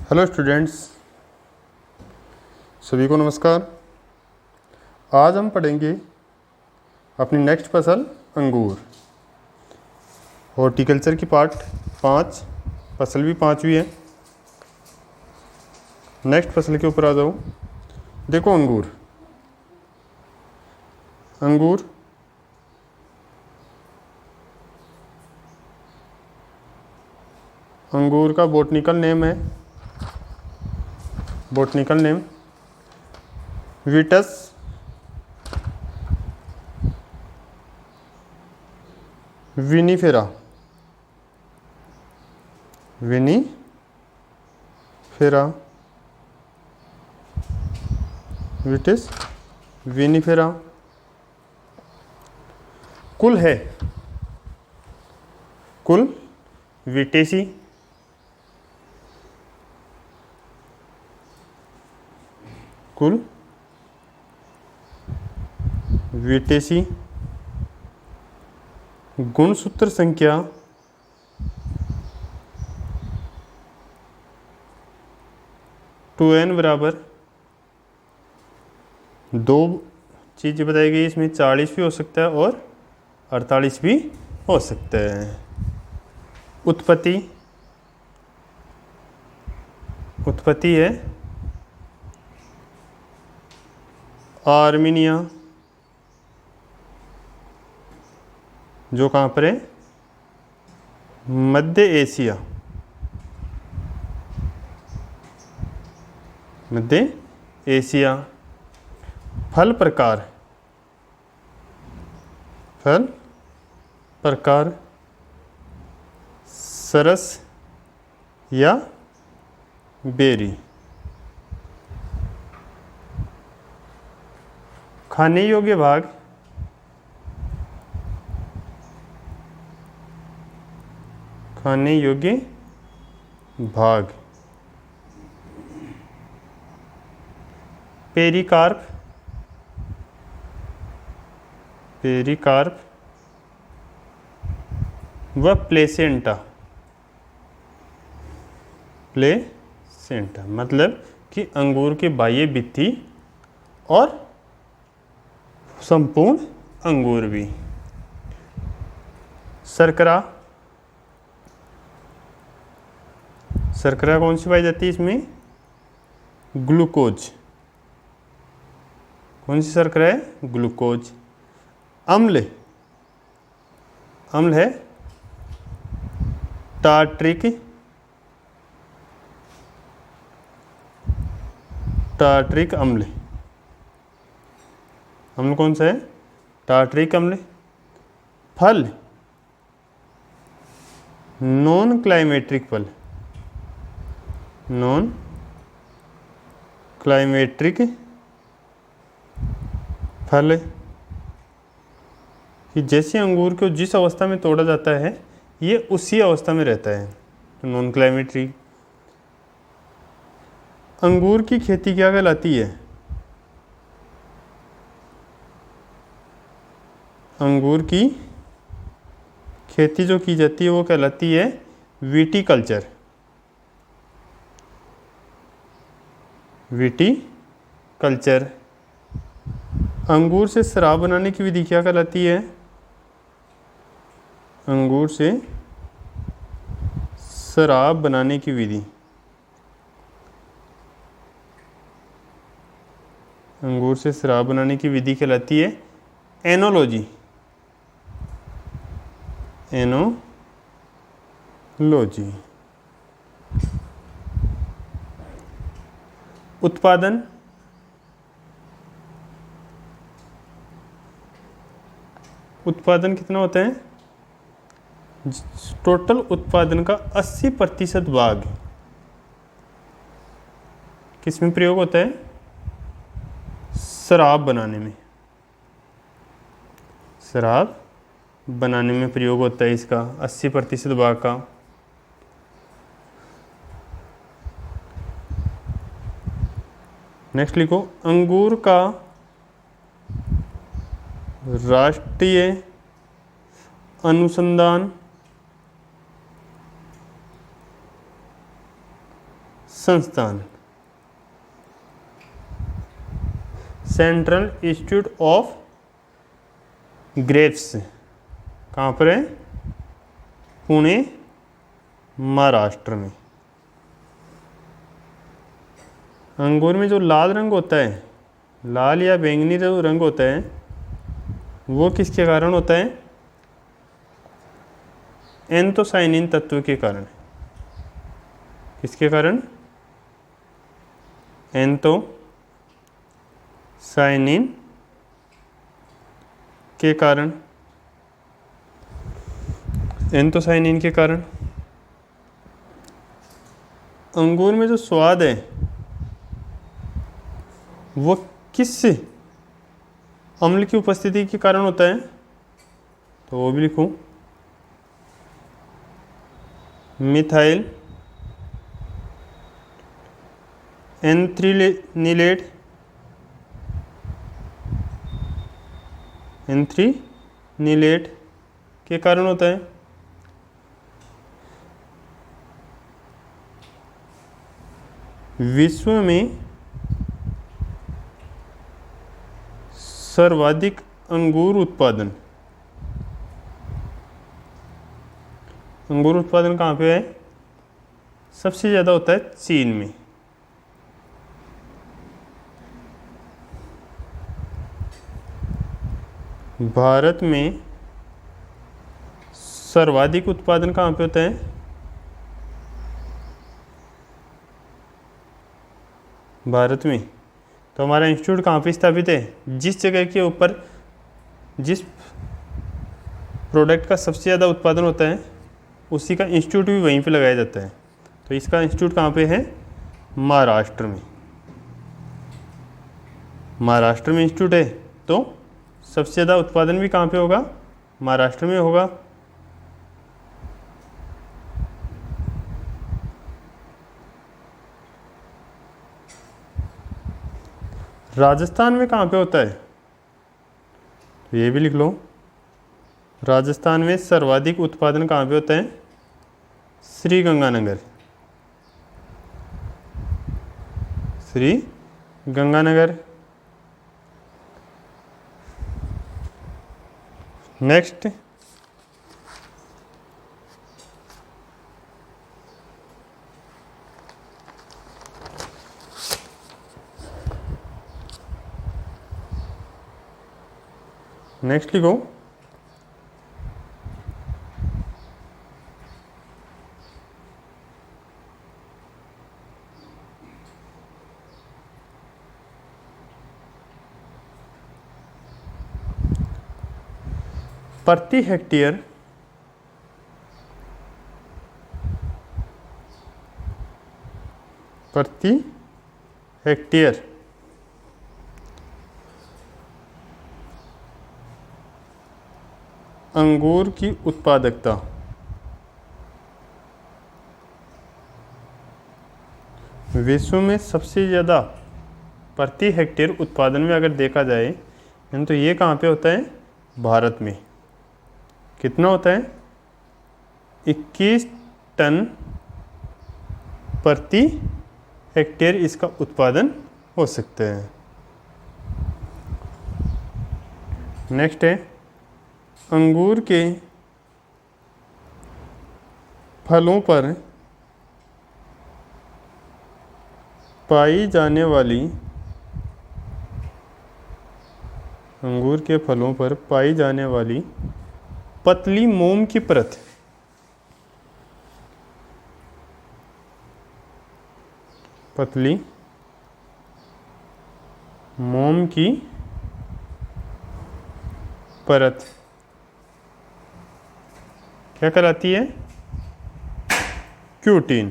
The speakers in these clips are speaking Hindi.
हेलो स्टूडेंट्स, सभी को नमस्कार। आज हम पढ़ेंगे अपनी नेक्स्ट फसल अंगूर। हॉर्टिकल्चर की पार्ट 5, फसल भी 5वीं है। नेक्स्ट फसल के ऊपर आ जाओ। देखो अंगूर अंगूर अंगूर का बॉटनिकल नेम है, बॉटनिकल नेम विटस विनिफेरा। विटिस विनिफेरा। कुल है, कुल विटेसी। कुल विटेसी। गुणसूत्र संख्या 2n बराबर 2 चीज़ें बताई गई। इसमें 40 भी हो सकता है और 48 भी हो सकता है। उत्पत्ति है आर्मीनिया, जो कहाँ पर है? मध्य एशिया। मध्य एशिया। फल प्रकार सरस या बेरी। खाने योग्य भाग पेरिकार्प व प्लेसेंटा। मतलब कि अंगूर की बाह्य भित्ति और संपूर्ण अंगूर भी। शर्करा कौन सी पाई जाती है इसमें? ग्लूकोज। कौन सी शर्करा है? ग्लूकोज। अम्ल है टार्ट्रिक अम्ल। अम्ल कौन सा है? टार्ट्रिक अम्ल। फल नॉन क्लाइमेट्रिक फल कि जैसे अंगूर को जिस अवस्था में तोड़ा जाता है ये उसी अवस्था में रहता है, तो नॉन क्लाइमेट्रिक। अंगूर की खेती क्या कहलाती है? अंगूर की खेती जो की जाती है वो कहलाती है विटीकल्चर। अंगूर से शराब बनाने की विधि क्या कहलाती है? अंगूर से शराब बनाने की विधि कहलाती है एनोलॉजी। उत्पादन कितना होता है? टोटल उत्पादन का 80% भाग किसमें प्रयोग होता है? शराब बनाने में प्रयोग होता है इसका 80% भाग का। नेक्स्ट लिखो, अंगूर का राष्ट्रीय अनुसंधान संस्थान। सेंट्रल इंस्टीट्यूट ऑफ ग्रेप्स कहाँ पर है? पुणे, महाराष्ट्र में। अंगूर में जो लाल रंग होता है, लाल या बैंगनी जो रंग होता है, वो किसके कारण होता है? एंथोसाइनिन तत्व के कारण। किसके कारण? एंथोसाइनिन के कारण। एंथोसाइनिन के कारण अंगूर में जो स्वाद है वो किस अम्ल की उपस्थिति के कारण होता है? तो वो भी लिखूं, मिथाइल एंथ्रीनिलेट के कारण होता है। विश्व में सर्वाधिक अंगूर उत्पादन कहाँ पे है? सबसे ज़्यादा होता है चीन में। भारत में सर्वाधिक उत्पादन कहाँ पे होता है? भारत में। तो हमारा इंस्टीट्यूट कहाँ पे स्थापित है? जिस जगह के ऊपर जिस प्रोडक्ट का सबसे ज़्यादा उत्पादन होता है उसी का इंस्टीट्यूट भी वहीं पे लगाया जाता है। तो इसका इंस्टीट्यूट कहाँ पे है? महाराष्ट्र में। महाराष्ट्र में इंस्टीट्यूट है तो सबसे ज़्यादा उत्पादन भी कहाँ पे होगा? महाराष्ट्र में होगा। राजस्थान में कहाँ पे होता है? तो ये भी लिख लो, राजस्थान में सर्वाधिक उत्पादन कहाँ पे होता है? श्री गंगानगर। श्री गंगानगर। नेक्स्ट, लिखो, प्रति हेक्टेयर अंगूर की उत्पादकता। विश्व में सबसे ज़्यादा प्रति हेक्टेयर उत्पादन में अगर देखा जाए तो ये कहाँ पे होता है? भारत में। कितना होता है? 21 टन प्रति हेक्टेयर इसका उत्पादन हो सकता है। नेक्स्ट है, अंगूर के फलों पर पाई जाने वाली पतली मोम की परत क्या कहलाती है? क्यूटीन।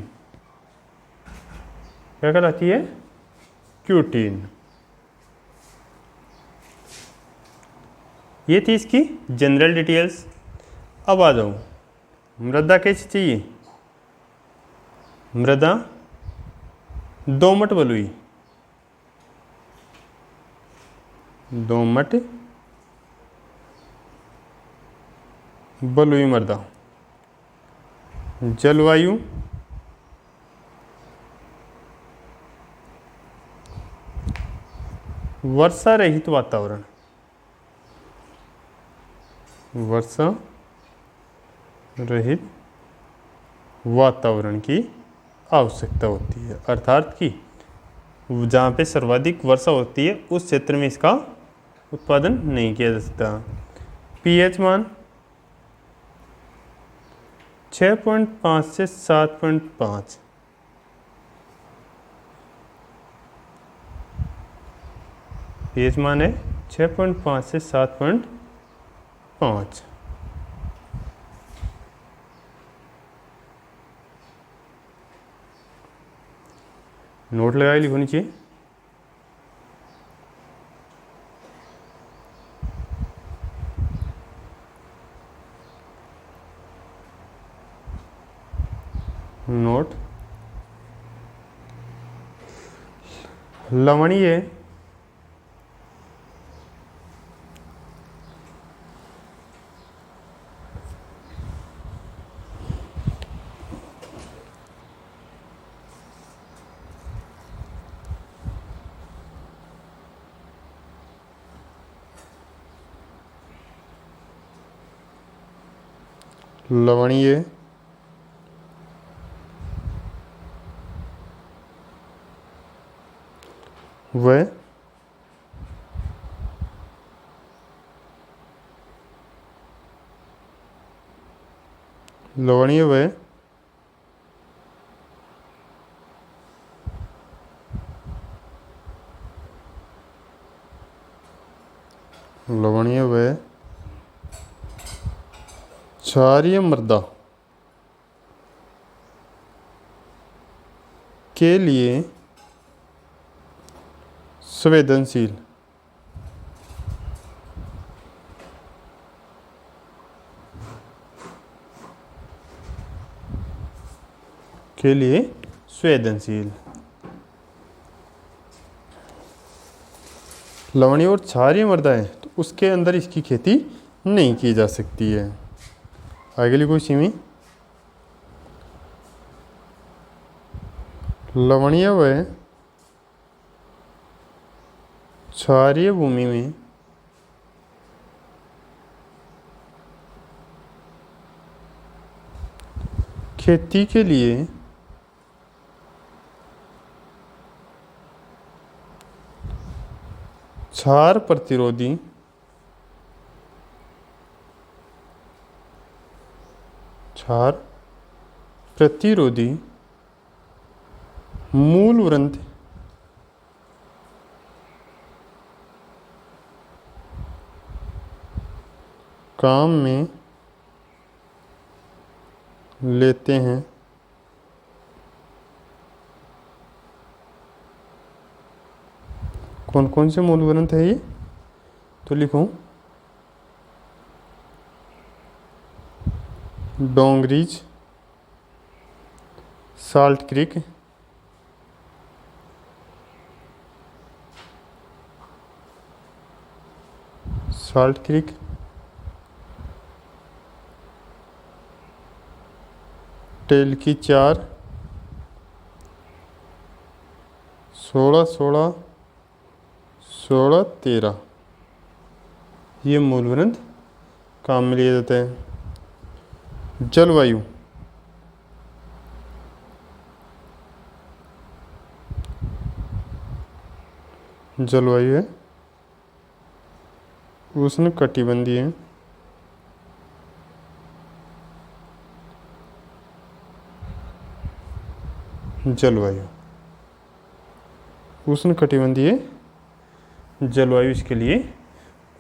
क्या कहलाती है? क्यूटीन। ये थी इसकी जनरल डिटेल्स। अब आ जाऊँ, मृदा कैसी चाहिए? मृदा दोमट बलुई। बलुई मृदा। जलवायु वर्षा रहित वातावरण, वर्षा रहित वातावरण की आवश्यकता होती है, अर्थात कि जहाँ पे सर्वाधिक वर्षा होती है उस क्षेत्र में इसका उत्पादन नहीं किया जा सकता। पीएच मान 6.5 से 7.5, पीएच मान है 6.5 से 7.5। नोट लगा के लिखो नीचे। नोट लवणीय लवणीय व लवणीय व लवणीय व क्षारीय मृदा के लिए संवेदनशील, के लिए संवेदनशील। लवणीय और क्षारीय मृदा है तो उसके अंदर इसकी खेती नहीं की जा सकती है। आगे लिखो इसी में, लवणीय व क्षारीय भूमि में खेती के लिए क्षार प्रतिरोधी मूल वृंत काम में लेते हैं। कौन कौन से मूल वृंत है ये, तो लिखूं डोंगरीज, साल्ट क्रीक, टेल की 4, 16, 16, 16, 13 ये मूल वृंत काम में लिए जाते हैं। जलवायु, जलवायु है उष्णकटिबंधीय, जलवायु उष्णकटिबंधीय जलवायु इसके लिए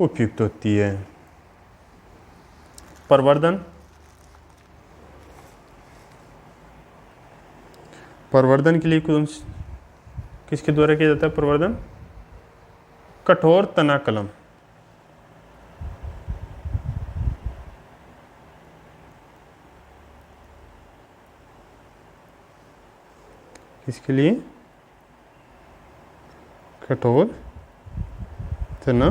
उपयुक्त होती है। प्रवर्धन, प्रवर्धन के लिए किसके द्वारा किया जाता है प्रवर्धन? कठोर तना कलम, इसके लिए कठोर तना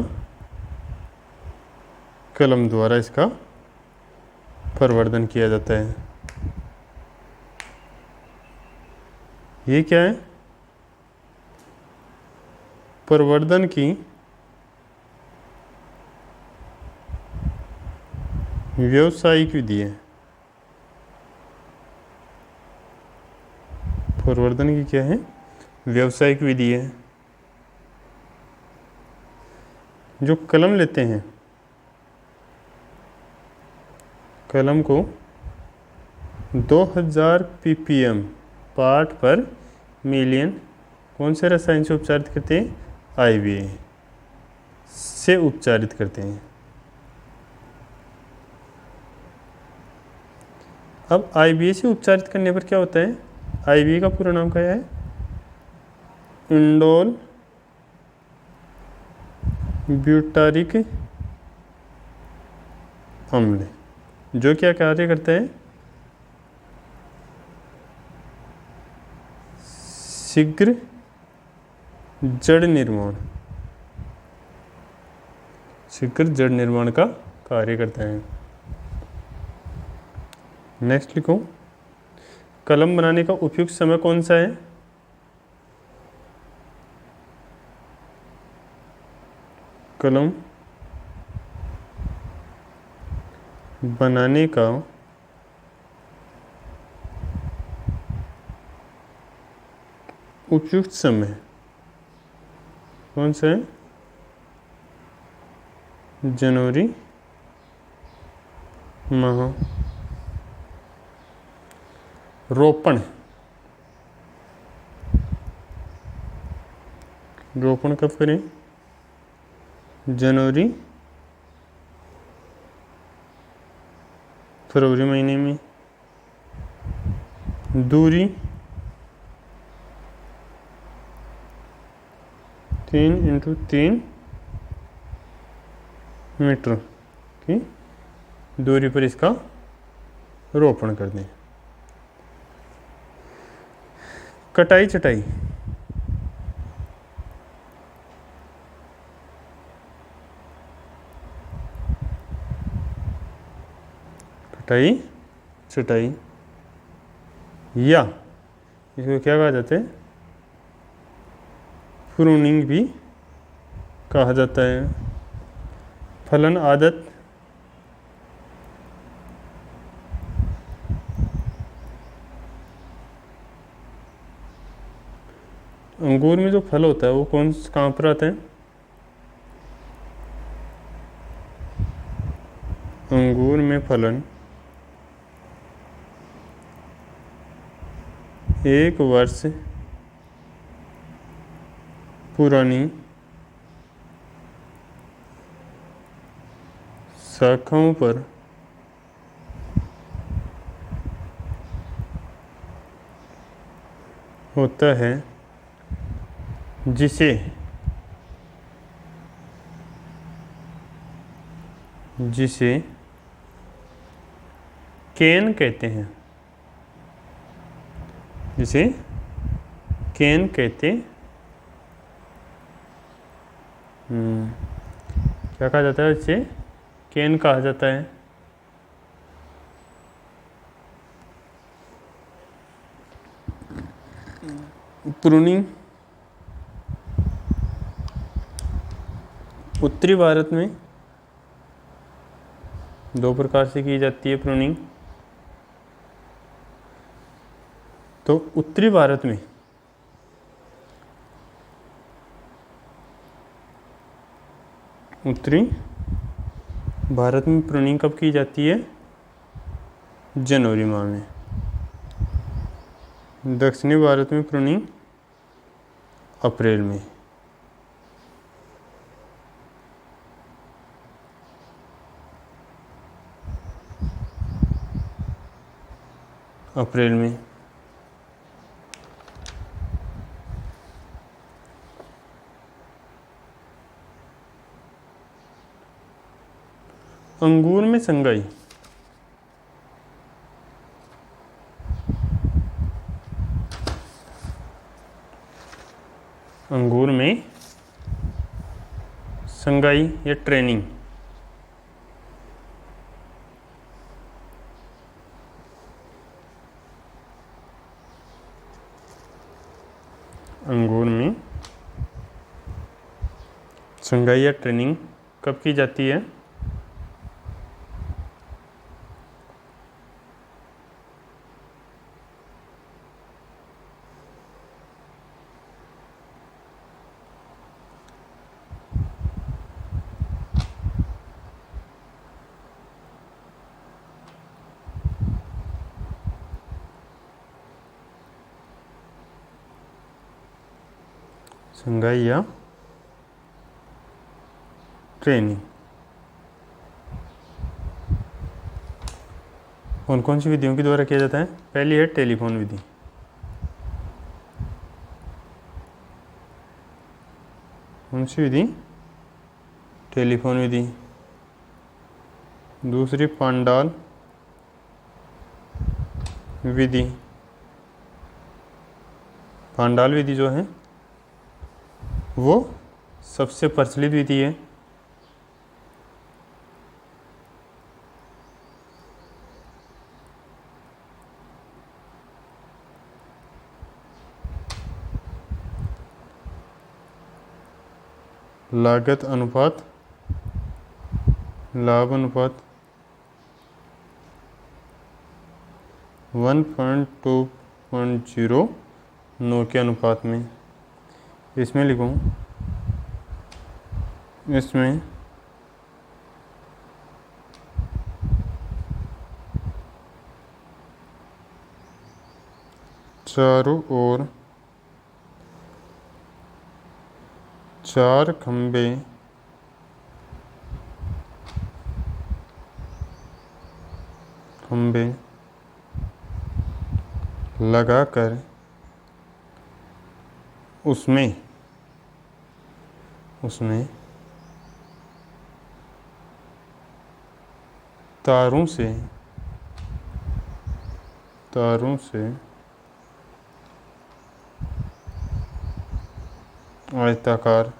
कलम द्वारा इसका प्रवर्धन किया जाता है। ये क्या है? प्रवर्धन की व्यावसायिक विधि है। प्रवर्धन की क्या है? व्यावसायिक विधि है। जो कलम लेते हैं, कलम को 2000 ppm पार्ट पर मिलियन कौन से रसायन से उपचारित करते हैं? IBA से उपचारित करते हैं। अब IBA से उपचारित करने पर क्या होता है? IBA का पूरा नाम क्या है? इंडोल ब्यूटारिक अम्ल, जो क्या कार्य करता है? शीघ्र जड़ निर्माण, शीघ्र जड़ निर्माण का कार्य करता है। नेक्स्ट लिखो, कलम बनाने का उपयुक्त समय कौन सा है? कलम बनाने का उपयुक्त समय कौन सा है? जनवरी माह। रोपण, रोपण कब करें? जनवरी फरवरी महीने में। दूरी 3x3 मीटर की दूरी पर इसका रोपण कर दें। कटाई छटाई, कटाई छटाई या इसको क्या कहा जाता है? प्रूनिंग भी कहा जाता है। फलन आदत, अंगूर में जो फल होता है वो कहाँ पर आता है? अंगूर में फलन 1 वर्ष पुरानी शाखाओं पर होता है, जिसे केन कहते हैं, जिसे केन कहते क्या कहा जाता है? इसे केन कहा जाता है। प्रूनिंग उत्तरी भारत में 2 प्रकार से की जाती है प्रूनिंग। तो उत्तरी भारत में प्रूनिंग कब की जाती है? जनवरी माह में। दक्षिणी भारत में प्रूनिंग अप्रैल में। अंगूर में संगाई, अंगूर में संगाई या ट्रेनिंग, अंगूर में संगाई या ट्रेनिंग कब की जाती है? संगाई या ट्रेनिंग कौन कौन सी विधियों के द्वारा किया जाता है? पहली है टेलीफोन विधि। कौन सी विधि? टेलीफोन विधि। दूसरी पांडाल विधि। पांडाल विधि जो है वो सबसे प्रचलित विधि है। लागत अनुपात लाभ अनुपात 1.2.09 के अनुपात में। इसमें लिखूँ, इसमें चारों ओर 4 खंबे लगाकर उसमें तारों से आयताकार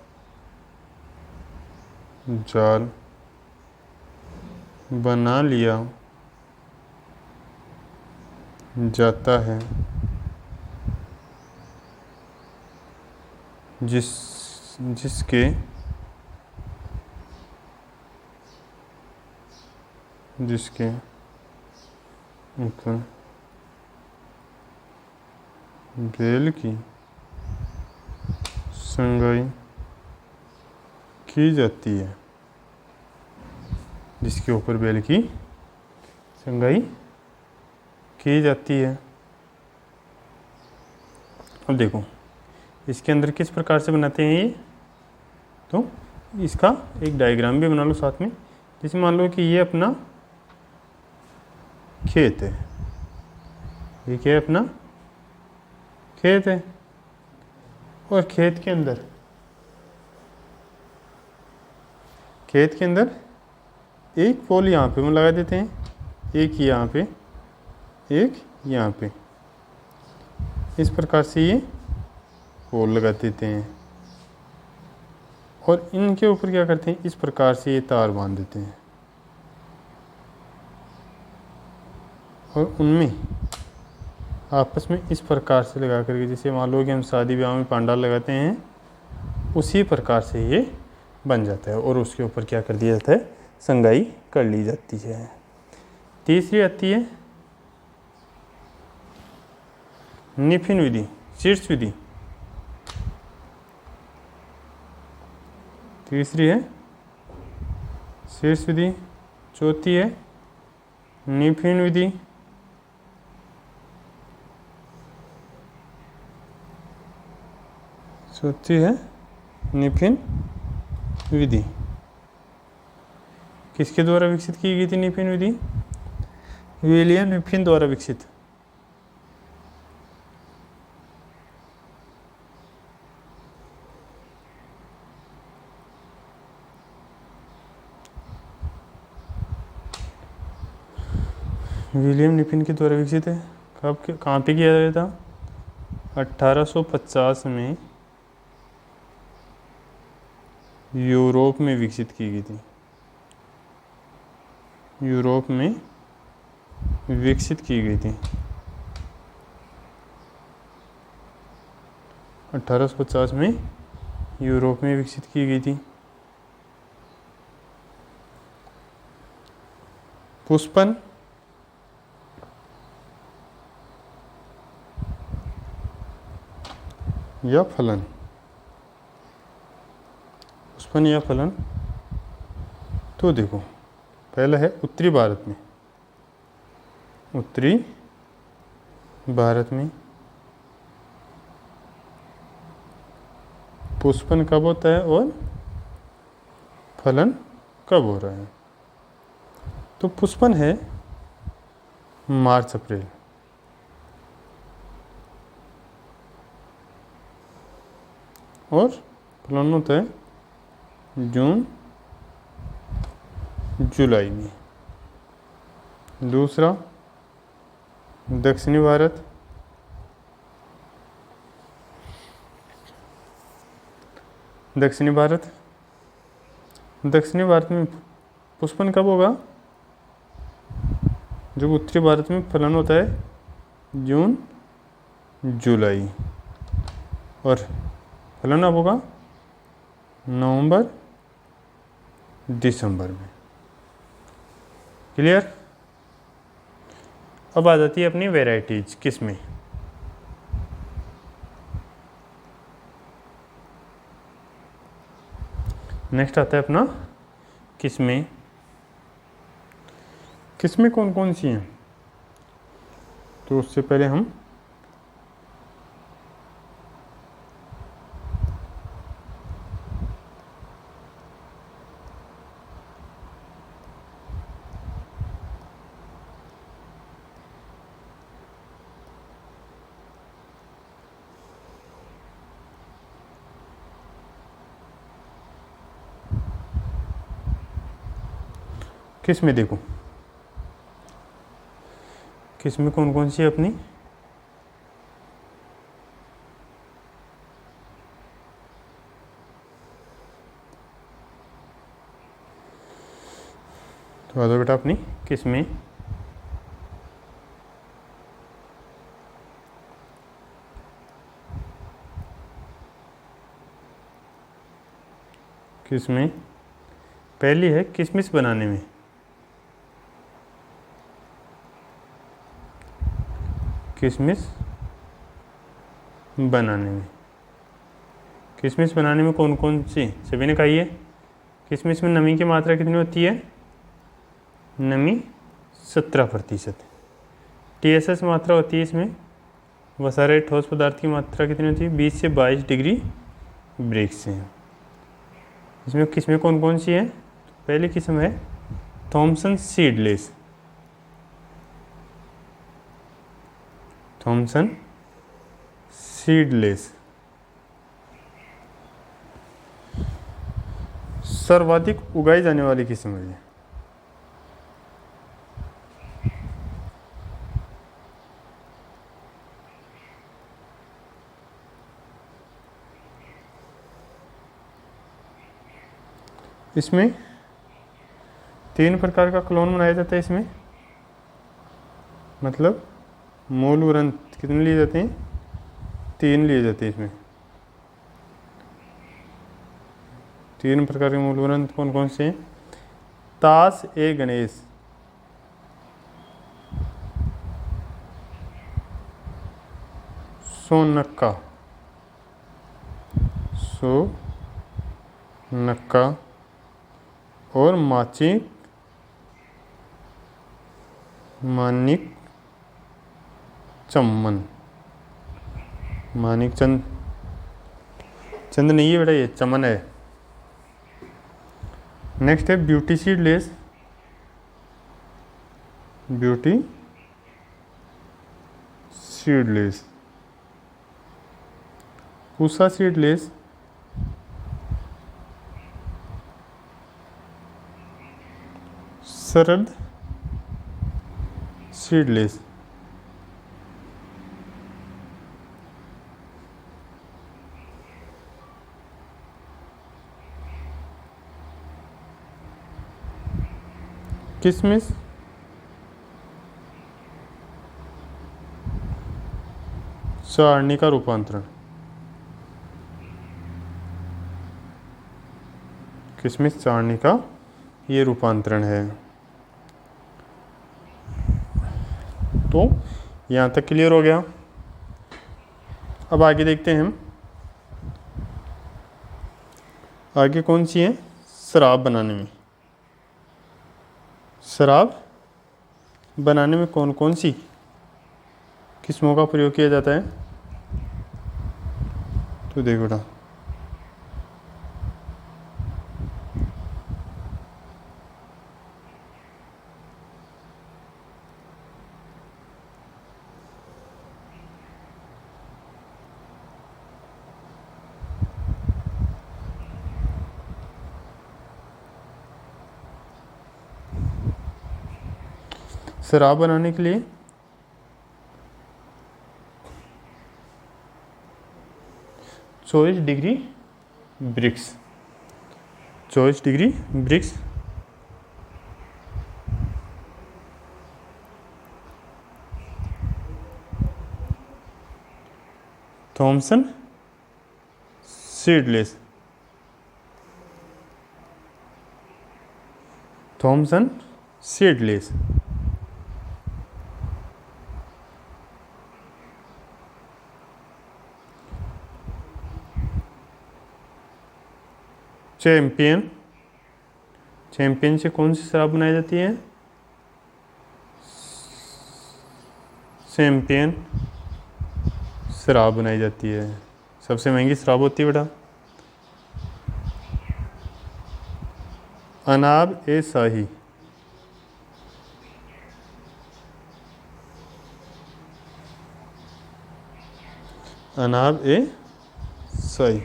जाल बना लिया जाता है, जिसके ऊपर बेल की संगाई की जाती है। जिसके ऊपर बेल की संगाई की जाती है। अब देखो इसके अंदर किस प्रकार से बनाते हैं ये, तो इसका एक डायग्राम भी बना लो साथ में। जैसे मान लो कि ये अपना खेत है, ये क्या है? अपना खेत है। और खेत के अंदर एक पोल यहाँ पे हम लगा देते हैं, एक यहाँ पे, एक यहाँ पे। इस प्रकार से ये पोल लगा देते हैं और इनके ऊपर क्या करते हैं? इस प्रकार से ये तार बांध देते हैं और उनमें आपस में इस प्रकार से लगा करके, जैसे मान लो कि हम शादी ब्याह में पंडाल लगाते हैं, उसी प्रकार से ये बन जाता है और उसके ऊपर क्या कर दिया जाता है? संगाई कर ली जाती है। तीसरी आती है निफिन विधि, शीर्ष विधि। तीसरी है शीर्ष विधि। चौथी है निफिन विधि। चौथी है निफिन विधि। किसके द्वारा विकसित की गई थी निफिन विधि? विलियम निफिन द्वारा विकसित। विलियम निफिन के द्वारा विकसित है। कहाँ पे किया गया था? 1850 में यूरोप में विकसित की गई थी। यूरोप में विकसित की गई थी। 1850 में यूरोप में विकसित की गई थी। पुष्पन, या फलन। पुष्पन या फलन। तो देखो पहला है उत्तरी भारत में, उत्तरी भारत में पुष्पन कब होता है और फलन कब हो रहा है। तो पुष्पन है मार्च अप्रैल, और फलन होता है जून जुलाई में। दूसरा दक्षिणी भारत, दक्षिणी भारत, दक्षिणी भारत में पुष्पन कब होगा, जब उत्तरी भारत में फलन होता है जून जुलाई, और फलन अब होगा नवंबर दिसंबर में। क्लियर। अब आ जाती है अपनी वेराइटीज किस्में। नेक्स्ट आता है अपना किस्में। किस्में कौन कौन सी हैं, तो उससे पहले हम किस्में देखो, किस्में कौन कौन सी है अपनी। तो आ जाओ बेटा अपनी किस्में। किस्में पहली है किशमिश बनाने में। किशमिश बनाने में, किशमिश बनाने में कौन कौन सी, सभी ने कही है। किशमिश में नमी की मात्रा कितनी होती है, नमी 17%। TSS मात्रा होती है इसमें। वसारे ठोस पदार्थ की मात्रा कितनी होती है, 20 से 22 डिग्री ब्रेक से। इसमें किस्में कौन कौन सी है। पहली किस्म है थॉमसन सीडलेस, थॉमसन सीडलेस सर्वाधिक उगाई जाने वाली किस्म है। इसमें 3 प्रकार का क्लोन बनाया जाता है। इसमें मतलब मूल ग्रंथ कितने लिए जाते हैं, 3 लिए जाते हैं। इसमें 3 प्रकार के मूल ग्रंथ कौन कौन से हैं। तास ए गणेश, सोनक्का, सोनक्का और माचिक मानिक चम्मन। मानिक चंद, चंद नहीं है बेटा, ये चमन है। नेक्स्ट है beauty seedless, beauty seedless, Pusa seedless, Sharad seedless, किशमिश, सारणी का रूपांतरण, किशमिश सारणी का ये रूपांतरण है। तो यहाँ तक क्लियर हो गया। अब आगे देखते हैं हम, आगे कौन सी है शराब बनाने में। शराब बनाने में कौन कौन सी किस्मों का प्रयोग किया जाता है, तो देखो बेटा, शराब बनाने के लिए 24 degree Brix, 24 degree BRICS Thompson seedless, Thompson seedless, champion, champion से कौन सी शराब बनाई जाती है, चैंपियन शराब बनाई जाती है, सबसे महंगी शराब होती है बेटा। Anab e Shahi, Anab e Shahi,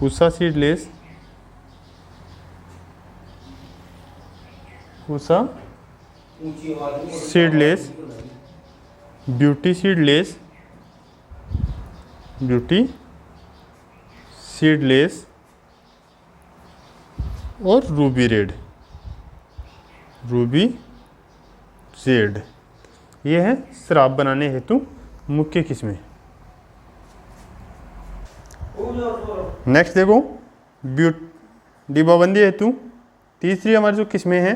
Pusa seedless, Pusa seedless, beauty seedless, beauty seedless और रूबी रेड, रूबी रेड, ये है शराब बनाने हेतु मुख्य किस्में। नेक्स्ट देखो, डिब्बाबंदी हेतु तीसरी हमारी जो किस्में हैं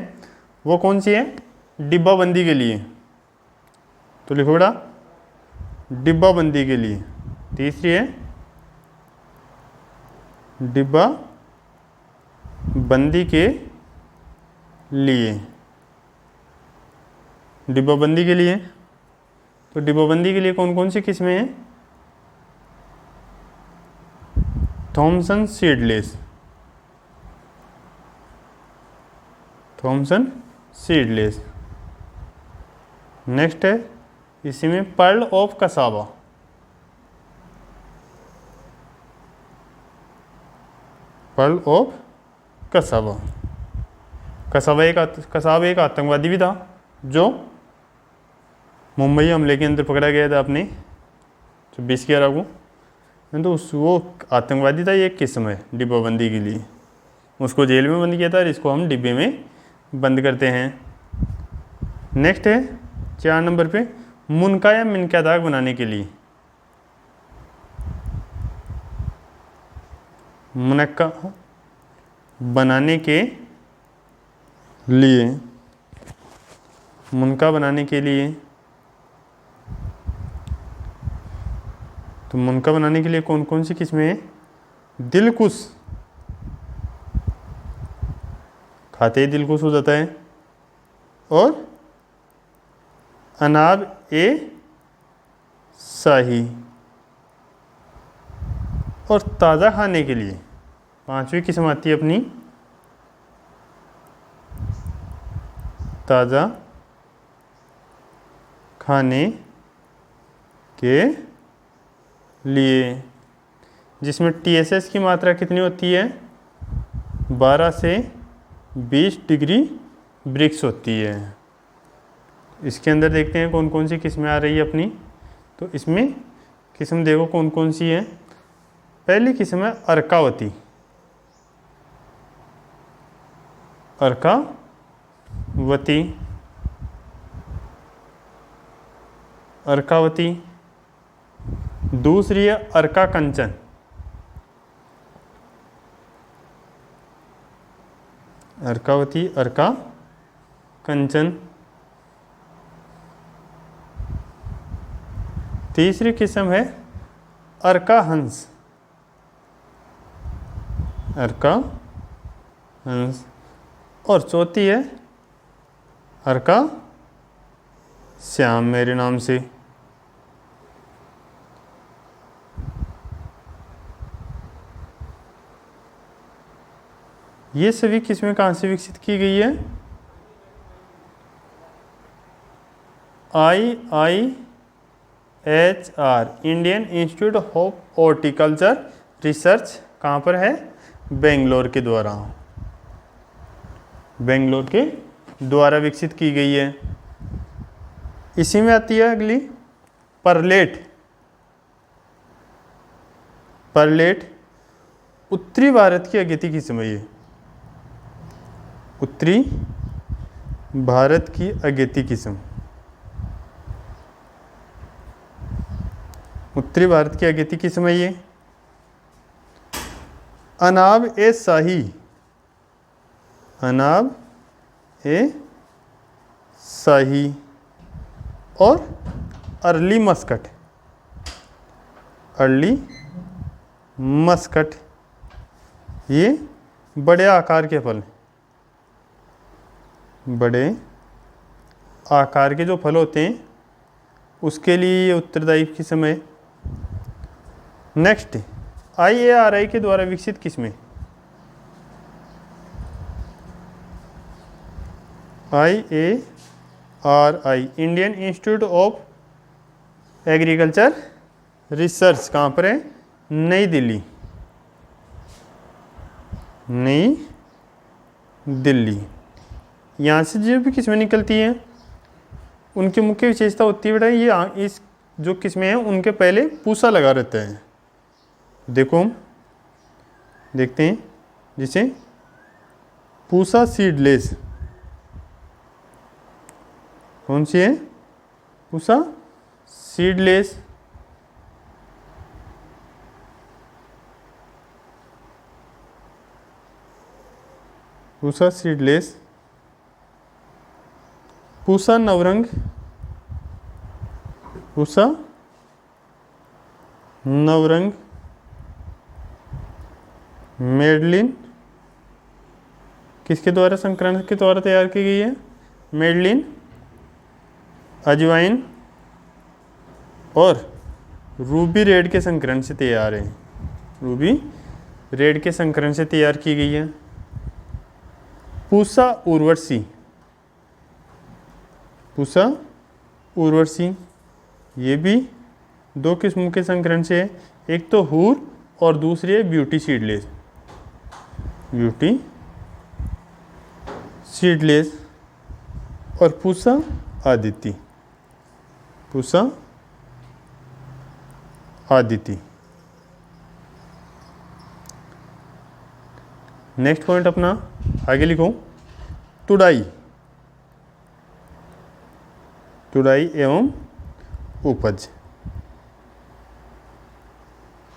वो कौन सी है, डिब्बाबंदी के लिए, तो लिखो बेटा डिब्बाबंदी के लिए तीसरी है डिब्बा बंदी के लिए, डिब्बाबंदी के लिए, तो डिब्बाबंदी के लिए कौन कौन सी किस्में हैं, Thompson seedless, Thompson seedless. Next है इसी में pearl of Csaba, pearl of Csaba, Csaba एक आतंकवादी भी था जो मुंबई हमले के अंदर पकड़ा गया था अपने 26/11 को, तो वो आतंकवादी था, ये एक किस्म है डिब्बाबंदी के लिए, उसको जेल में बंद किया था और इसको हम डिब्बे में बंद करते हैं। नेक्स्ट है 4 नंबर पे मुनका या मिनका दाग बनाने के लिए, मुनक्का बनाने के लिए, मुनका बनाने के लिए, तो मुनका बनाने के लिए कौन कौन सी किस्में हैं, दिलकुश, खाते ही दिलकुश हो जाता है, और अनाब ए शाही, और ताज़ा खाने के लिए 5वीं किस्म आती है अपनी ताज़ा खाने के लिए, जिसमें TSS की मात्रा कितनी होती है, 12 से 20 डिग्री ब्रिक्स होती है। इसके अंदर देखते हैं कौन कौन सी किस्में आ रही है अपनी, तो इसमें किस्म देखो कौन कौन सी है। पहली किस्म है अर्कावती, अर्कावती, अर्कावती। दूसरी है अर्का कंचन, अर्कावती, अर्का कंचन। तीसरी किस्म है अर्का हंस, अर्का हंस। और चौथी है अर्का श्याम मेरे नाम से। ये सभी किस्में कहाँ से विकसित की गई है? IIHR Indian institute of horticulture research कहाँ पर है? बेंगलोर के द्वारा, बेंगलोर के द्वारा विकसित की गई है। इसी में आती है अगली परलेट। परलेट उत्तरी भारत की अगेती किस्म है। ये उत्तरी भारत की अगेती किस्म, उत्तरी भारत की अगेती किस्म है ये। अनाब ए शाही, अनाब ए शाही और अर्ली मस्कट, अर्ली मस्कट, ये बड़े आकार के फल, बड़े आकार के जो फल होते हैं उसके लिए ये उत्तरदायी किस्म है। नेक्स्ट IARI के द्वारा विकसित किस्में। IARI Indian institute of agriculture research कहाँ पर है? नई दिल्ली, नई दिल्ली। यहाँ से जो भी किस्में निकलती हैं उनकी मुख्य विशेषता होती है बेटा, ये इस जो किस्में हैं उनके पहले पूसा लगा रहता है। देखो हम देखते हैं, जिसे पूसा सीडलेस, कौन सी है? Pusa seedless. Pusa seedless, Pusa Navrang, Pusa Navrang, Madeleine किसके द्वारा संकरण के द्वारा तैयार की गई है? मेडलिन, अजवाइन और रूबी रेड के संकरण से तैयार है, रूबी रेड के संकरण से तैयार की गई है। पूसा उर्वशी, पूसा उर्वशी ये भी दो किस्मों के संकरण से है, एक तो हूर और दूसरी है ब्यूटी सीडलेस, ब्यूटी सीडलेस। और पूसा आदित्य, पूसा आदित्य। नेक्स्ट पॉइंट अपना आगे लिखो, तुड़ाई, तुड़ाई एवं उपज,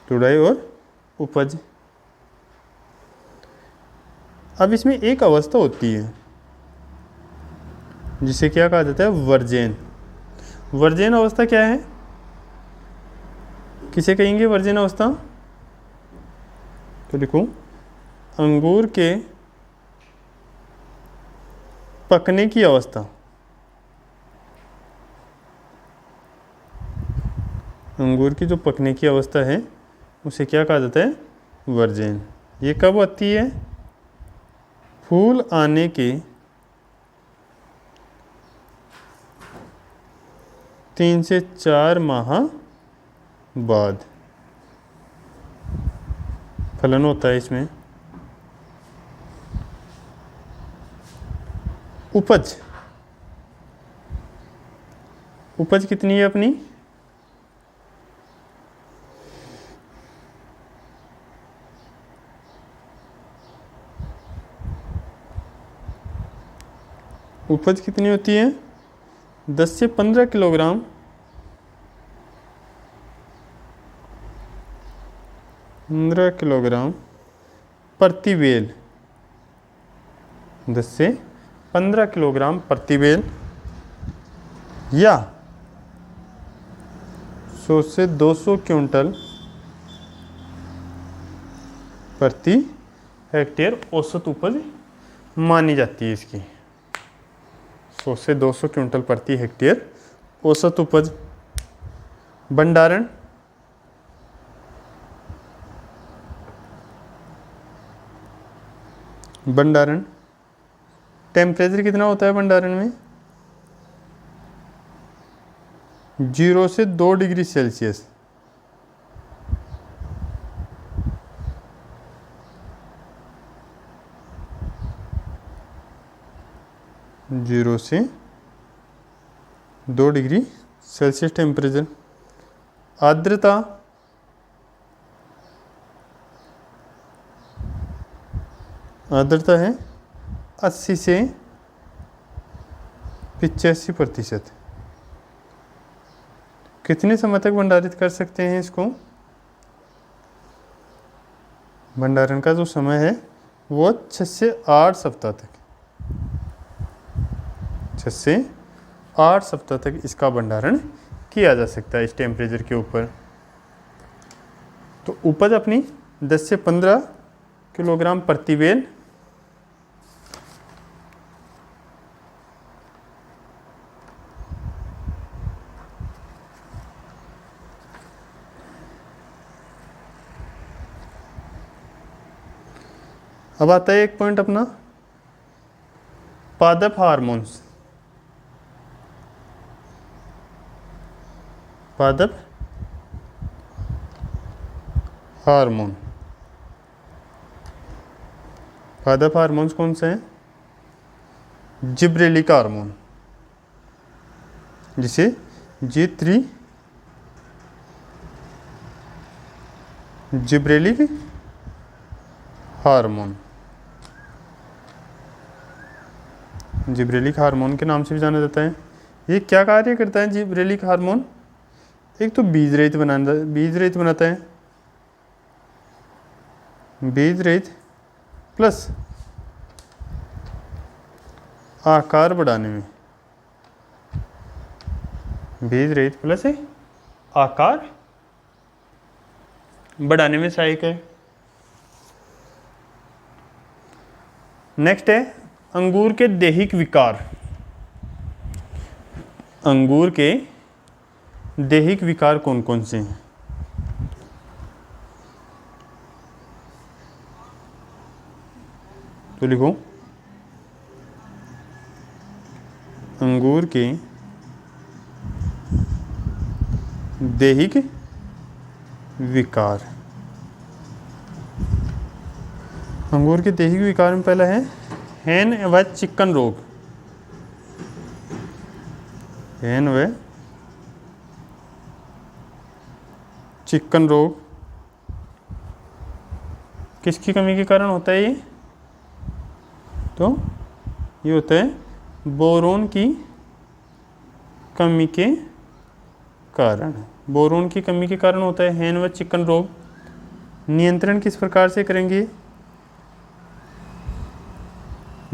तुड़ाई और उपज। अब इसमें एक अवस्था होती है जिसे क्या कहा जाता है? वर्जेन। वर्जेन अवस्था क्या है? किसे कहेंगे वर्जेन अवस्था? तो लिखो, अंगूर के पकने की अवस्था, अंगूर की जो पकने की अवस्था है उसे क्या कहा जाता है? वर्जेन। ये कब आती है? फूल आने के 3 से 4 माह बाद फलन होता है इसमें। उपज, उपज कितनी है अपनी? उपज कितनी होती है? 10 से 15 किलोग्राम 15 किलोग्राम प्रति बेल 10 से 15 किलोग्राम प्रति बेल या 100 से 200 क्विंटल प्रति हेक्टेयर औसत उपज मानी जाती है इसकी। 100 से 200 क्विंटल प्रति हेक्टेयर औसत उपज। भंडारण, भंडारण टेम्परेचर कितना होता है भंडारण में? 0 से 2 डिग्री सेल्सियस। जीरो से 2 डिग्री सेल्सियस टेम्परेचर। आर्द्रता, आर्द्रता है 80 से 85%। कितने समय तक भंडारित कर सकते हैं इसको? भंडारण का जो समय है वो 6 से 8 सप्ताह तक, 6 से 8 सप्ताह तक इसका भंडारण किया जा सकता है इस टेम्परेचर के ऊपर। तो उपज अपनी 10 से 15 किलोग्राम प्रति बेल। अब आता है एक पॉइंट अपना पादप हार्मोन्स। पादप हार्मोन, पादप हार्मोन्स कौन से हैं? जिब्रेलिक हार्मोन, जिसे G3 gibberellic hormone, gibberellic hormone के नाम से भी जाना जाता है। ये क्या कार्य करता है जिब्रेलिक हार्मोन? एक तो बीज रहित बनाता है, बीज रहित प्लस आकार बढ़ाने में, बीज रहित प्लस आकार बढ़ाने में सहायक है। नेक्स्ट है अंगूर के दैहिक विकार। अंगूर के दैहिक विकार कौन कौन से हैं? तो लिखो, अंगूर के दैहिक विकार। अंगूर के दैहिक विकार में पहला है हैन व चिकन रोग। हैन व चिकन रोग किसकी कमी के कारण होता है ये? तो ये होता है बोरोन की कमी के कारण। बोरोन की कमी के कारण होता है हैन व चिकन रोग। नियंत्रण किस प्रकार से करेंगे?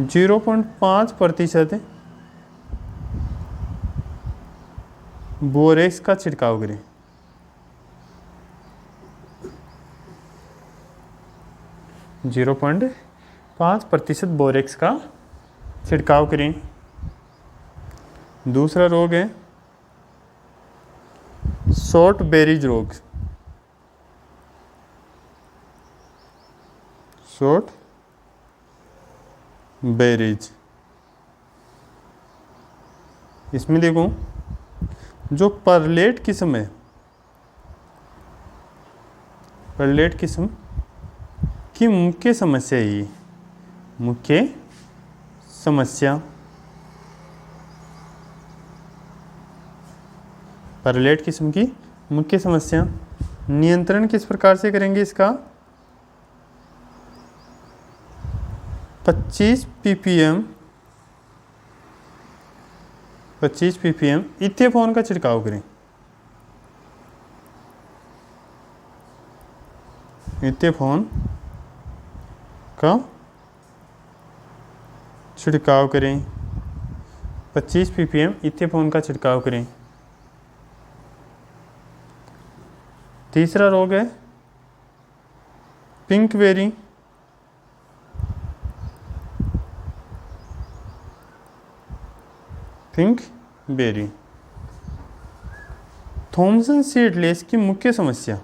0.5% बोरेक्स का छिड़काव करें। 0.5% बोरेक्स का छिड़काव करें। दूसरा रोग है शॉर्ट बेरीज रोग। शॉर्ट बेरीज, इसमें देखो जो परलेट किस्म है, परलेट किस्म की मुख्य समस्या है ये, मुख्य समस्या। परलेट किस्म की मुख्य समस्या। नियंत्रण किस प्रकार से करेंगे इसका? 25 ppm इथेफॉन का छिड़काव करें। इथेफॉन का छिड़काव करें। 25 ppm इथेफोन का छिड़काव करें। तीसरा रोग है पिंकबेरी। पिंकबेरी। थॉमसन सीडलेस की मुख्य समस्या।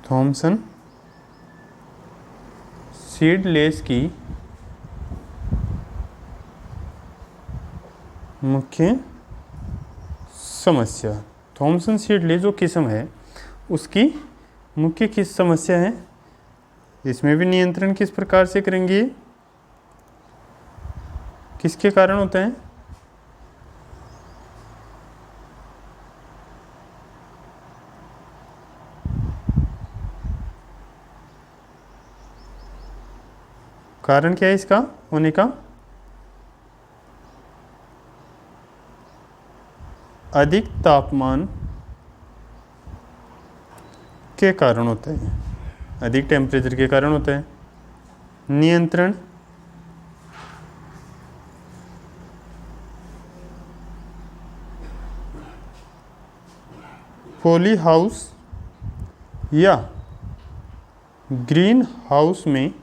थॉमसन सीडलेस की मुख्य समस्या। थॉमसन सीडलेस जो किस्म है उसकी मुख्य किस समस्या है, इसमें भी नियंत्रण किस प्रकार से करेंगे, किसके कारण होता है? कारण क्या है इसका होने का? अधिक तापमान के कारण होता है, अधिक टेम्परेचर के कारण होता है। नियंत्रण पॉली हाउस या ग्रीन हाउस में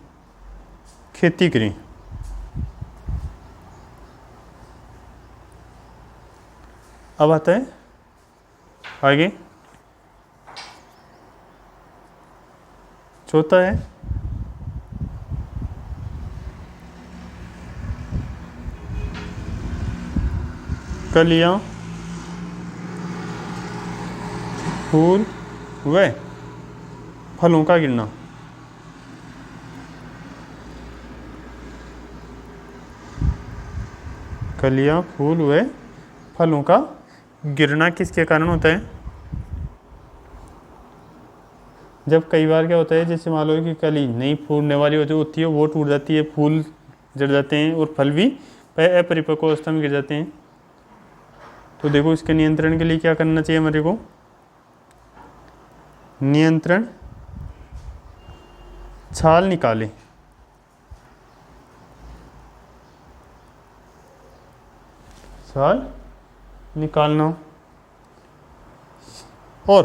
खेती करें। अब आता है आगे चौथा है कलियां, फूल व फलों का गिरना। कलियां, फूल व फलों का गिरना किसके कारण होता है? जब कई बार क्या होता है, जैसे मान लो कि कली नई फूटने वाली होती है वो टूट जाती है, फूल जड़ जाते हैं और फल भी अपरिपक्व अवस्था में गिर जाते हैं। तो देखो इसके नियंत्रण के लिए क्या करना चाहिए हमारे को? नियंत्रण छाल निकालें। छाल निकालना और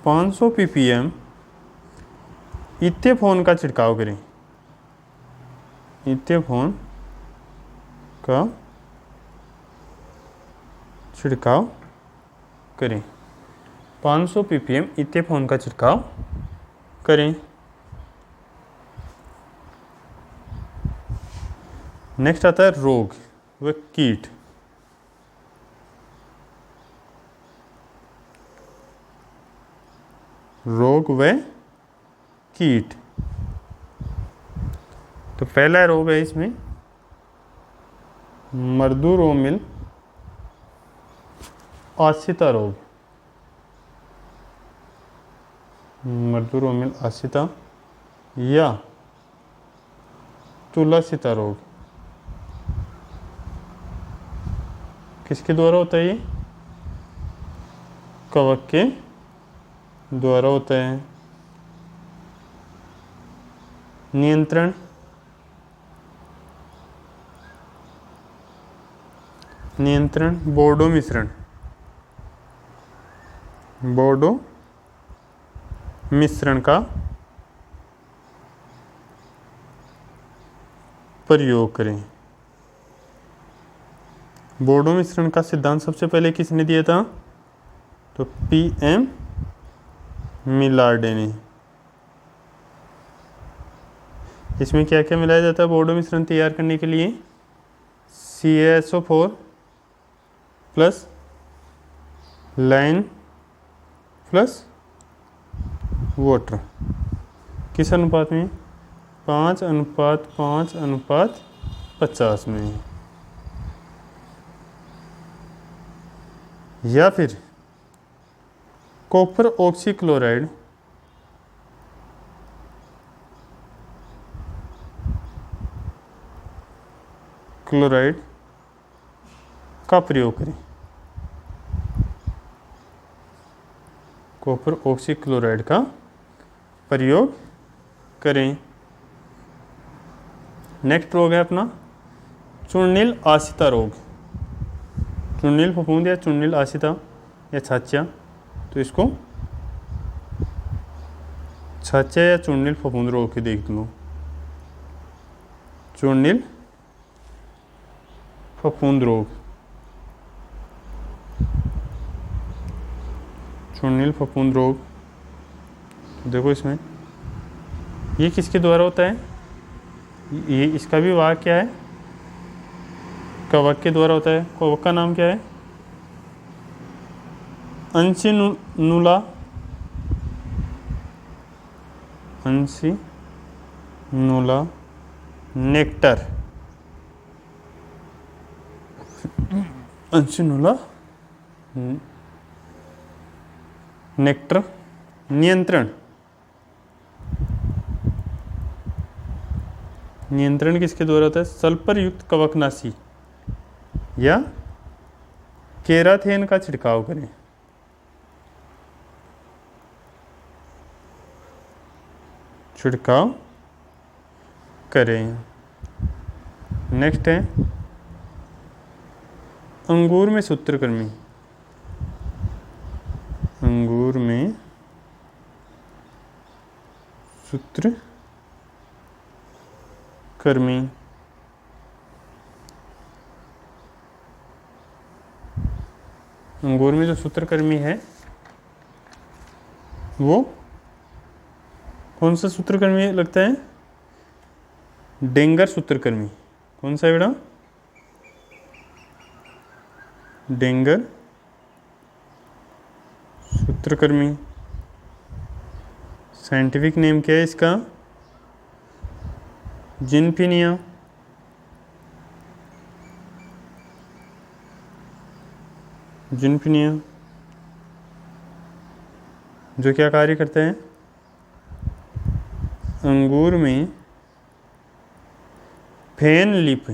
500 ppm इथेफोन का छिड़काव करें। इथेफोन का छिड़काव करें। 500 ppm इथेफोन का छिड़काव करें। नेक्स्ट आता है रोग व कीट। रोग व कीट। तो पहला रोग है इसमें मर्दूरोमिल आसिता रोग। मर्दूरोमिल आसिता या तुलासिता रोग। किसके द्वारा होता है ये? कवक के द्वारा होता है। नियंत्रण बोर्डो मिश्रण। बोर्डो मिश्रण का प्रयोग करें। बोर्डो मिश्रण का सिद्धांत सबसे पहले किसने दिया था? तो PM मिलार्डे ने। इसमें क्या क्या मिलाया जाता है बोर्डो मिश्रण तैयार करने के लिए? CaSO4 plus line plus water. किस अनुपात में? 5:5:50 में। या फिर कॉपर ऑक्सीक्लोराइड का प्रयोग करें। कॉपर ऑक्सीक्लोराइड का प्रयोग करें। नेक्स्ट रोग है अपना चूर्णिल आसिता रोग। चूर्णिल फफूंद या चूर्णिल आसिता या छाछा, तो इसको छाछा या चूर्णिल फफूंद रोग के देख लो। चूर्णिल फफूंद रोग, चूर्णिल फफूंद रोग, देखो इसमें ये किसके द्वारा होता है, ये इसका भी वाक्य क्या है, कवक के द्वारा होता है। कवक का नाम क्या है, अंशिनुला, अंशिनुला नेक्टर, अंशिनुला नेक्टर। नियंत्रण, नियंत्रण किसके द्वारा होता है, सल्फर युक्त कवकनाशी या केराथेन का छिड़काव करें। छिड़काव करें। नेक्स्ट है अंगूर में सूत्रकृमि। अंगूर में सूत्रकृमि, अंगूर में जो सूत्रकृमि है वो कौन सा सूत्रकृमि लगता है, डेंगर सूत्रकृमि। कौन सा है बेटा, डेंगर सूत्रकृमि। साइंटिफिक नेम क्या है इसका, जिनफिनिया। जिनफिनिया जो क्या कार्य करते हैं, अंगूर में फेन लिप,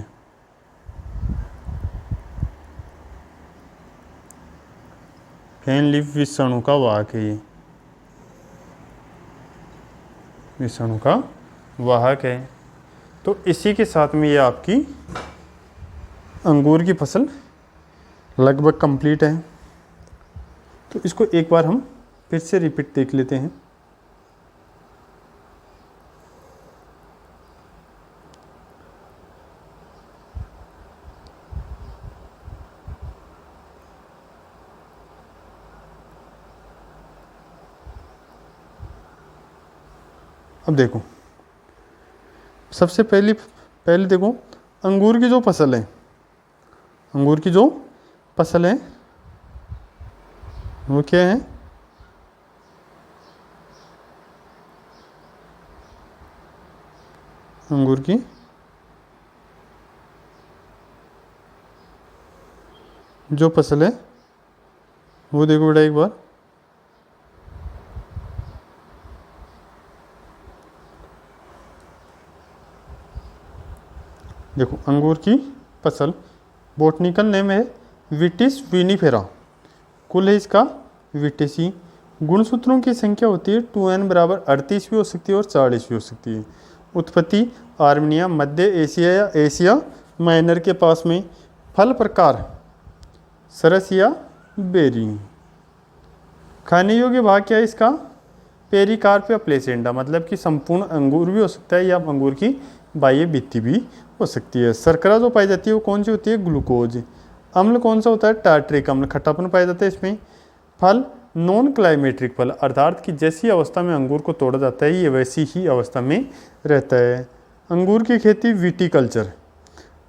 फेन लिप विषाणु का वाहक है, ये विषाणु का वाहक है। तो इसी के साथ में ये आपकी अंगूर की फसल लगभग कंप्लीट है। तो इसको एक बार हम फिर से रिपीट देख लेते हैं। अब देखो, सबसे पहले देखो अंगूर की जो फसल है, अंगूर की जो फसल है वो क्या है, अंगूर की जो फसल है वो देखो बेटा एक बार, देखो अंगूर की फसल बोटनिकल नेम है विटिस विनिफेरा, कुल है इसका विटिसी। गुणसूत्रों की संख्या होती है 2n बराबर 38 भी हो सकती है और 40 भी हो सकती है। उत्पत्ति आर्मेनिया, मध्य एशिया या एशिया माइनर के पास में। फल प्रकार सरस या बेरी। खाने योग्य भाग क्या है इसका, पेरिकार्प या प्लेसेंटा, मतलब कि संपूर्ण अंगूर भी हो सकता है या अंगूर की बाह्य भित्ति भी हो सकती है। शर्करा जो पाई जाती है वो कौन सी होती है, ग्लूकोज। अम्ल कौन सा होता है, टार्ट्रिक अम्ल, खट्टापन पाया जाता है इसमें। फल नॉन क्लाइमेट्रिक फल, अर्थात कि जैसी अवस्था में अंगूर को तोड़ा जाता है ये वैसी ही अवस्था में रहता है। अंगूर की खेती विटीकल्चर।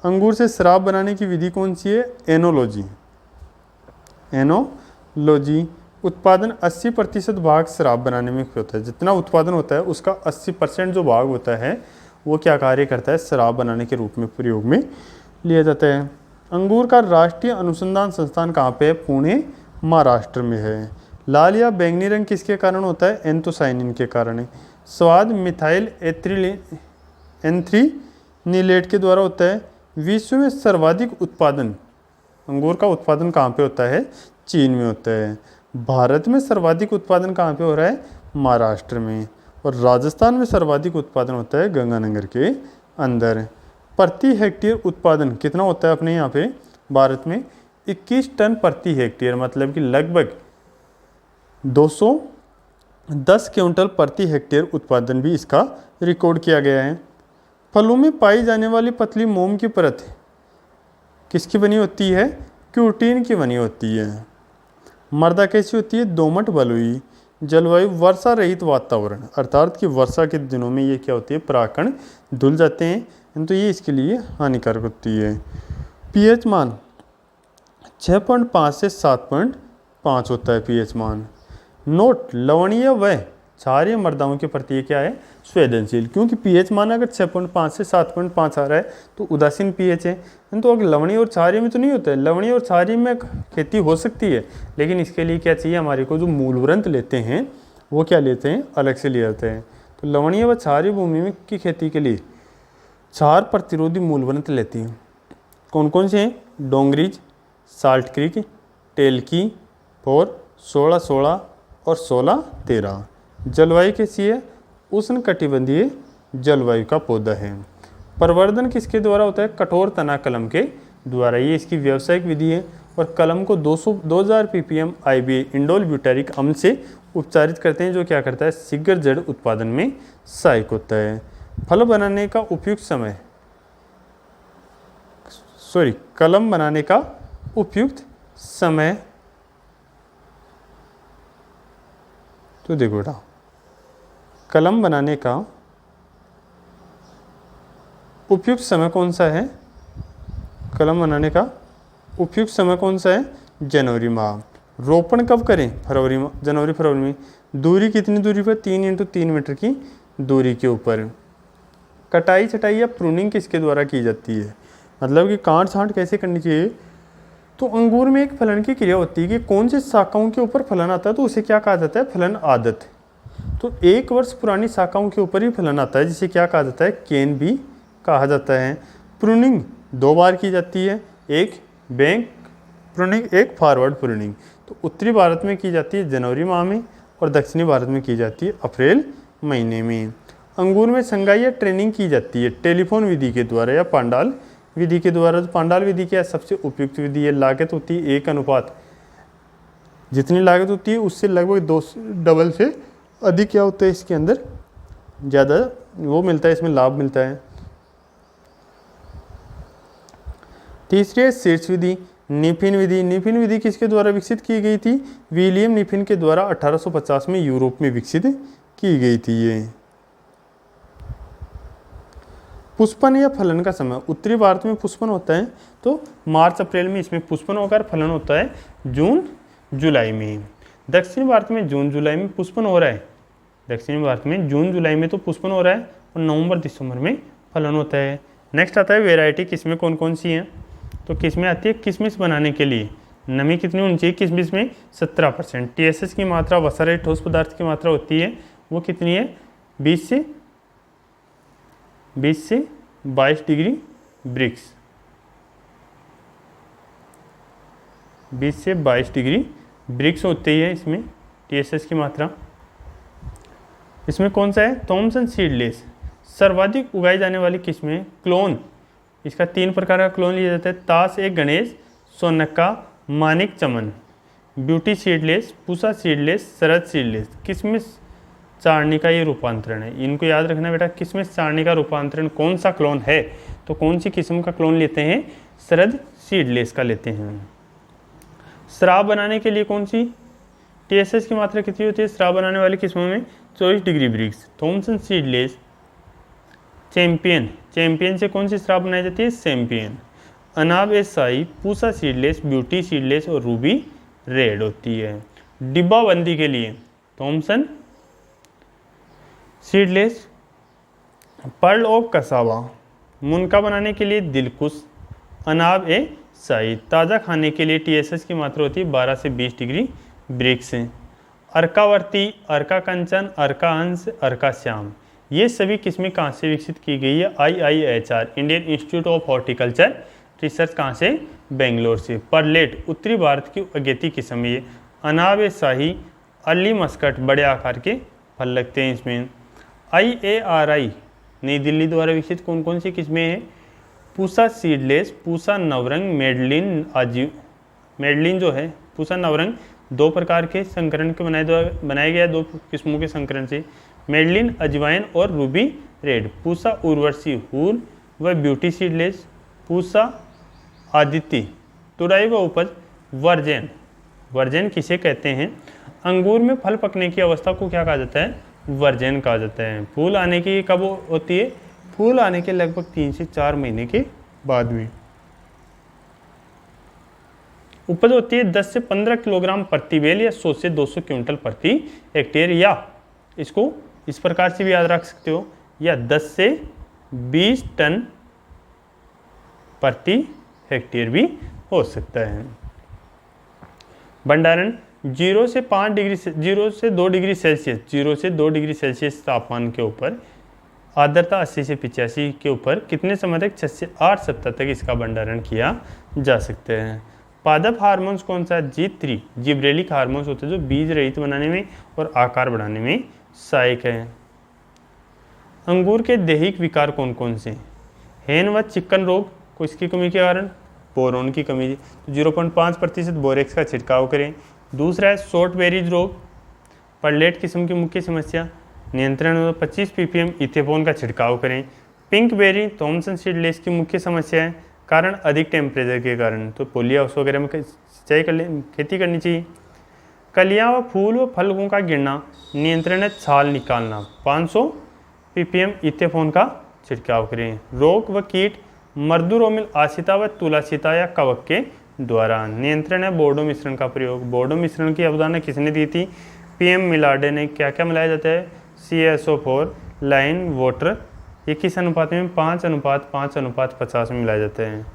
अंगूर से शराब बनाने की विधि कौन सी है, एनोलॉजी। एनोलॉजी। उत्पादन 80% भाग शराब बनाने में होता है, जितना उत्पादन होता है उसका 80% जो भाग होता है वो क्या कार्य करता है, शराब बनाने के रूप में प्रयोग में लिया जाता है। अंगूर का राष्ट्रीय अनुसंधान संस्थान कहाँ पे है, पुणे महाराष्ट्र में है। लाल या बैंगनी रंग किसके कारण होता है, एंथोसाइनिन के कारण है। स्वाद मिथाइल एंथ्रीनिलेट के द्वारा होता है। विश्व में सर्वाधिक उत्पादन अंगूर का उत्पादन कहाँ पे होता है, चीन में होता है। भारत में सर्वाधिक उत्पादन कहाँ पे हो रहा है, महाराष्ट्र में। और राजस्थान में सर्वाधिक उत्पादन होता है गंगानगर के अंदर। प्रति हेक्टेयर उत्पादन कितना होता है अपने यहाँ पे भारत में? 21 टन प्रति हेक्टेयर, मतलब कि लगभग 210 क्विंटल प्रति हेक्टेयर उत्पादन भी इसका रिकॉर्ड किया गया है। फलों में पाई जाने वाली पतली मोम की परत किसकी बनी होती है? क्यूटीन की बनी होती है। मृदा कैसी होती है? दोमट बलुई। जलवायु वर्षा रहित वातावरण, अर्थात कि वर्षा के दिनों में ये क्या होती है? परागकण धुल जाते हैं, तो ये इसके लिए हानिकारक होती है। पीएच मान 6.5 से 7.5 होता है पीएच मान। नोट लवणीय व क्षारीय मृदाओं के प्रति क्या है? संवेदनशील। क्योंकि पीएच मान अगर 6.5 से 7.5 आ रहा है तो उदासीन पीएच है, तो अगर लवणीय और क्षारीय में तो नहीं होता है। लवणीय और क्षारीय में खेती हो सकती है, लेकिन इसके लिए क्या चाहिए हमारे को? जो मूलवृंत लेते हैं वो क्या लेते हैं? अलग से ले जाते हैं। तो लवणीय व क्षारीय भूमि में की खेती के लिए क्षार प्रतिरोधी मूलवृंत लेती हैं। कौन कौन से हैं? डोंगरीज, साल्ट क्रीक, टेलकी, और 16-16 और 16-13। जलवायु कैसी है? उष्ण कटिबंधीय जलवायु का पौधा है। प्रवर्धन किसके द्वारा होता है? कठोर तना कलम के द्वारा। ये इसकी व्यावसायिक विधि है और कलम को 2000 ppm IBA इंडोल ब्यूटारिक अम्ल से उपचारित करते हैं, जो क्या करता है? शीघ्र जड़ उत्पादन में सहायक होता है। फल बनाने का उपयुक्त समय, कलम बनाने का उपयुक्त समय, तो देखो बेटा, कलम बनाने का उपयुक्त समय कौन सा है? कलम बनाने का उपयुक्त समय कौन सा है? जनवरी माह। रोपण कब करें? फरवरी माह, जनवरी फरवरी में। दूरी कितनी दूरी पर? 3 × 3 मीटर की दूरी के ऊपर। कटाई छटाई या प्रूनिंग किसके द्वारा की जाती है? मतलब कि काट छांट कैसे करनी चाहिए? तो अंगूर में एक फलन की क्रिया होती है कि कौन से शाखाओं के ऊपर फलन आता है तो उसे क्या कहा जाता है? फलन आदत। तो 1 वर्ष पुरानी शाखाओं के ऊपर ही फलन आता है, जिसे क्या कहा जाता है? केन भी कहा जाता है। प्रूनिंग 2 बार की जाती है, एक बैंक प्रूनिंग, एक फॉरवर्ड प्रूनिंग। तो उत्तरी भारत में की जाती है जनवरी माह में और दक्षिणी भारत में की जाती है अप्रैल महीने में। अंगूर में संगाई या ट्रेनिंग की जाती है टेलीफोन विधि के द्वारा या पांडाल विधि के द्वारा। तो पांडाल विधि क्या सबसे उपयुक्त विधि है? लागत होती है 1 अनुपात, जितनी लागत होती है उससे लगभग 2 डबल से अधिक क्या होता है? इसके अंदर ज़्यादा वो मिलता है, इसमें लाभ मिलता है। तीसरी है शीर्ष विधि, निफिन विधि। निफिन विधि किसके द्वारा विकसित की गई थी? विलियम निफिन के द्वारा 1850 में यूरोप में विकसित की गई थी ये। पुष्पन या फलन का समय, उत्तरी भारत में पुष्पन होता है तो मार्च अप्रैल में इसमें पुष्पन होकर फलन होता है जून जुलाई में। दक्षिणी भारत में जून जुलाई में पुष्पन हो रहा है, दक्षिणी भारत में जून जुलाई में तो पुष्पन हो रहा है और नवंबर दिसंबर में फलन होता है। नेक्स्ट आता है वैरायटी, किस्में कौन कौन सी हैं? तो किस्में आती है किशमिश बनाने के लिए नमी कितनी होनी चाहिए? किशमिश में 17%। TSH की मात्रा, वसा रहित ठोस पदार्थ की मात्रा होती है वो कितनी है? 20 से 22 डिग्री ब्रिक्स, 20 से 22 डिग्री ब्रिक्स होती है इसमें TSH की मात्रा। इसमें कौन सा है? Thompson seedless. सर्वाधिक उगाई जाने वाली किस्में क्लोन, इसका 3 प्रकार का क्लोन लिया जाता है। ताश एक गणेश, सोनक्का, मानिक चमन। Beauty seedless, Pusa seedless, Sharad seedless. किशमिश सारणी का ये रूपांतरण है, इनको याद रखना बेटा। किशमिश सारणी का रूपांतरण कौन सा क्लोन है? तो कौन सी किस्म का क्लोन लेते हैं? शरद सीडलेस का लेते हैं। शराब बनाने के लिए कौन सी TSH की मात्रा कितनी होती है शराब बनाने वाली किस्मों में? 24 degree BRICS. Thompson seedless, champion, champion से कौन सी शराब बनाई जाती है? Champion. Anab e Shahi, Pusa seedless, beauty seedless और रूबी रेड होती है। डिब्बाबंदी के लिए Thompson seedless, pearl of Csaba. मुनका बनाने के लिए दिलकुश, अनाब ए शाही। ताज़ा खाने के लिए TSH की मात्रा होती है 12 से 20 डिग्री ब्रिक्स। अर्कावर्ती, अर्का कंचन, अर्का हंस, अर्का श्याम, ये सभी किस्में कहाँ से विकसित की गई है? IIHR, Indian institute of horticulture research, कहाँ से? बेंगलोर से। परलेट, उत्तरी भारत की अगेती किस्म है। अनाब ए शाही, अर्ली मस्कट, बड़े आकार के फल लगते हैं इसमें। IARI नई दिल्ली द्वारा विकसित कौन कौन सी किस्में हैं? पूसा सीडलेस, पूसा नवरंग, मेडलिन जो है पूसा नवरंग 2 प्रकार के संकरण के बनाया गया 2 किस्मों के संकरण से, मेडलिन अजवाइन और रूबी रेड। पूसा उर्वशी हूल व ब्यूटी सीडलेस, पूसा आदित्य तुराई व उपज, वर्जन। वर्जन किसे कहते हैं? अंगूर में फल पकने की अवस्था को क्या कहा जाता है? वर्जन कहा जाता है। फूल आने की कब होती है? फूल आने के लगभग 3 से 4 महीने के बाद में। उपज होती है 10 से 15 किलोग्राम प्रति बेल या 100 से 200 क्विंटल प्रति हेक्टेयर, या इसको इस प्रकार से भी याद रख सकते हो, या 10 से 20 टन प्रति हेक्टेयर भी हो सकता है। भंडारण 0 से 2 डिग्री सेल्सियस तापमान के ऊपर, आर्द्रता 80 से 85 के ऊपर कितने समय तक? 6 से 8 सप्ताह तक इसका भंडारण किया जा सकता है। पादप हार्मोन्स कौन सा? G3 जिब्रेलिक हार्मोन्स होते हैं जो बीज रहित बनाने में और आकार बढ़ाने में सहायक है। अंगूर के दैहिक विकार कौन कौन से? हेन व चिकन रोग को इसकी कमी के कारण बोरोन की कमी, तो 0.5% बोरेक्स का छिड़काव करें। दूसरा है शॉर्ट बेरीज रोग, पर्लेट किस्म की मुख्य समस्या, नियंत्रण 25 ppm इथेफोन का छिड़काव करें। पिंक बेरी थॉमसन सीडलेस की मुख्य समस्या है, कारण अधिक टेम्परेचर के कारण, तो पोली हाउस वगैरह में सिंचाई खेती करनी चाहिए। कलियां व फूल व फलों का गिरना, नियंत्रण है छाल निकालना, 500 ppm इथेफोन का छिड़काव करें। रोग व कीट मर्दुरोमिल आशिता व तुलाशिता या कवक के द्वारा, नियंत्रण है बोर्डो मिश्रण का प्रयोग। बोर्डो मिश्रण की अवधारणा किसने दी थी? PM मिलार्डे ने। क्या क्या मिलाया जाता है? CaSO4 लाइन वाटर, ये किस अनुपात में? 5:5:50 में मिलाए जाते हैं,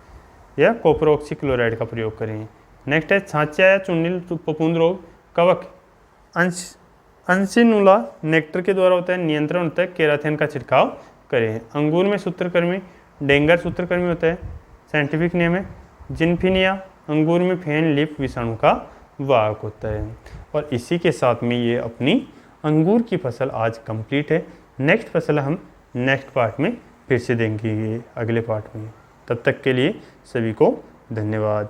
या कॉपर ऑक्सी क्लोराइड का प्रयोग करें। नेक्स्ट है छांचा या चुन्नील फफूंद रोग, कवक अंशिनुला नेक्टर के द्वारा होता है, नियंत्रण होता है केराथिन का छिड़काव करें। अंगूर में सूत्रकृमि डेंगर सूत्रकृमि होता है, साइंटिफिक नेम है जिनफिनिया। अंगूर में फेन लिप विषाणु का वाहक होता है। और इसी के साथ में ये अपनी अंगूर की फसल आज कंप्लीट है। नेक्स्ट फसल हम नेक्स्ट पार्ट में फिर से देंगे अगले पार्ट में। तब तक के लिए सभी को धन्यवाद।